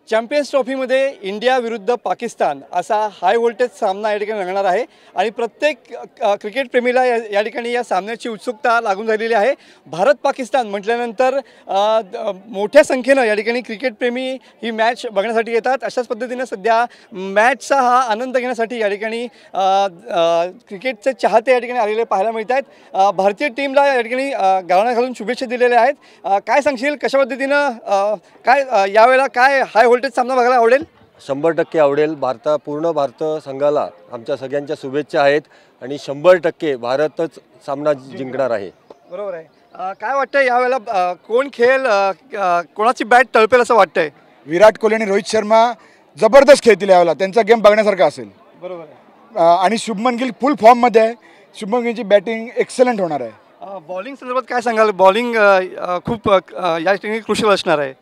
Champions ट्रॉफीमध्ये India विरुद्ध पाकिस्तान असा high voltage सामना या ठिकाणी रंगणार आहे आणि प्रत्येक क्रिकेट प्रेमीला या ठिकाणी या सामन्याची उत्सुकता लागून झालेली आहे। भारत पाकिस्तान म्हटल्यानंतर मोठ्या संख्येने या ठिकाणी क्रिकेट प्रेमी ही मॅच बघण्यासाठी येतात। अशाच पद्धतीने सध्या मॅचचा हा आनंद घेण्यासाठी या ठिकाणी क्रिकेटचे चाहते या ठिकाणी आलेले पाहायला मिळत आहेत। भारतीय टीमला या ठिकाणी गावाला घालून शुभेच्छा दिलेल्या आहेत। काय सांगशील, कशा पद्धतीनं काय यावेळेला काय हाय व्होल्टेज सामना बघायला आवडेल? 100% आवडेल। पूर्ण भारत संघाला आमच्या सगळ्यांच्या शुभेच्छा आहेत आणि 100% भारतच सामना जिंकणार आहे। बरोबर आहे। काय वाटतं यावेळेला कोण खेळ कोणाची बॅट तळपेल असं वाटतंय? विराट कोहली आणि रोहित शर्मा जबरदस्त खेळतील यावेळेला, त्यांचा गेम बघण्यासारखा असेल। बरोबर आहे। आणि शुभमन गिल फुल फॉर्ममध्ये आहे। शुभमन गिलची बॅटिंग एक्सलंट होणार आहे। बॉलिंग संदर्भात काय सांगाल? बॉलिंग खूप या ठिकाणी क्रुशियल असणार आहे।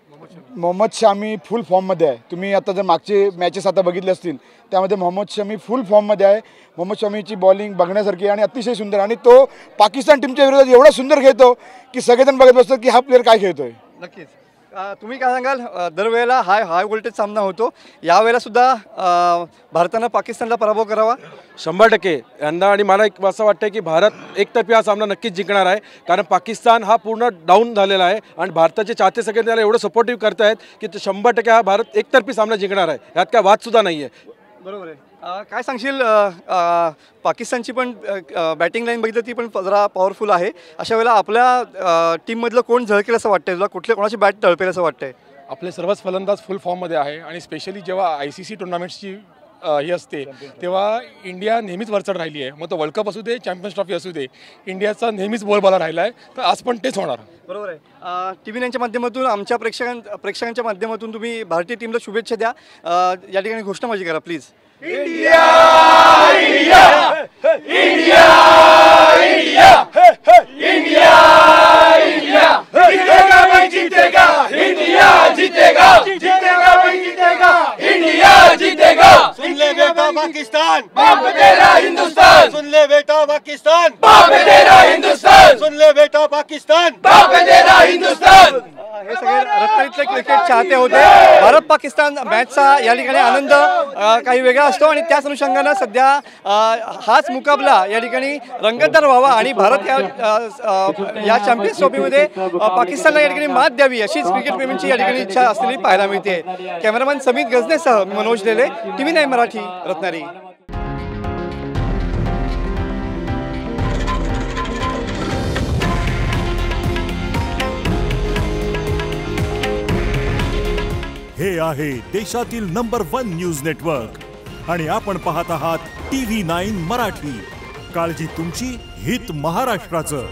मोहम्मद शामी फुल फॉर्ममध्ये आहे। तुम्ही आता जर मागचे मॅचेस आता बघितले असतील त्यामध्ये मोहम्मद शमी फुल फॉर्ममध्ये आहे। मोहम्मद शमीची बॉलिंग बघण्यासारखी आणि अतिशय सुंदर, आणि तो पाकिस्तान टीमच्या विरोधात एवढा सुंदर खेळतो की सगळेजण बघत बसतात की हा प्लेअर काय खेळतोय। नक्कीच। तुम्ही काय सांगाल? दरवेळेला हाय व्होल्टेज सामना होतो, यावेळेला सुद्धा भारतानं पाकिस्तानला पराभव करावा? 100% यंदा, आणि मला एक असं वाटतं की भारत एकतर्फी हा सामना नक्कीच जिंकणार आहे, कारण पाकिस्तान हा पूर्ण डाऊन झालेला आहे आणि भारताचे चाहते सगळे त्याला एवढं सपोर्टिव्ह करत आहेत की 100% हा भारत एकतर्फी सामना जिंकणार आहे, यात काय वादसुद्धा नाही आहे। बरोबर आहे। काय सांगशील, पाकिस्तानची पण बॅटिंग लाईन बघितलं ती पण जरा पॉवरफुल आहे, अशा वेळेला आपल्या टीममधलं कोण झळकेल असं वाटतंय तुला? कोणाची बॅट तळपेल असं वाटतंय? आपले सर्वच फलंदाज फुल फॉर्ममध्ये आहे आणि स्पेशली जेव्हा ICC टुर्नामेंट्सची ही असते तेव्हा इंडिया नेहमीच वरचढ राहिली आहे। मग तो वर्ल्ड कप असू दे, चॅम्पियन्स ट्रॉफी असू दे, इंडियाचा नेहमीच बोलबाला राहिला आहे, तर आज पण तेच होणार। बरोबर आहे। TV9च्या माध्यमातून आमच्या प्रेक्षकांच्या माध्यमातून तुम्ही भारतीय टीमला शुभेच्छा द्या। या ठिकाणी घोषणाबाजी करा please. India India India India India जीतेगा भाई जीतेगा, इंडिया जीतेगा, जीतेगा भाई जीतेगा, इंडिया जीतेगा। सुन ले बेटा पाकिस्तान, बाप तेरा हिंदुस्तान, सुन ले बेटा पाकिस्तान, बाप तेरा हिंदुस्तान, सुन ले बेटा पाकिस्तान, बाप तेरा हिंदुस्तान। हे सगळे रत्नागिरीतले क्रिकेट चाहते होते। भारत पाकिस्तान मॅचचा या ठिकाणी आनंद काही वेगळा असतो आणि त्याच अनुषंगाने सध्या हाच मुकाबला या ठिकाणी रंगतदार व्हावा आणि भारत या चॅम्पियन्स ट्रॉफीमध्ये पाकिस्तानला या ठिकाणी मात द्यावी अशीच क्रिकेट प्रेमींची या ठिकाणी इच्छा असलेली पाहायला मिळते। कॅमेरामॅन समित गजनेसह मनोज लेले, TV9 मराठी, रत्नागिरी। हे आहे देशातील नंबर 1 न्यूज नेटवर्क आणि आपण पाहत आहात TV9 मराठी। काळजी तुमची, हित महाराष्ट्राचं।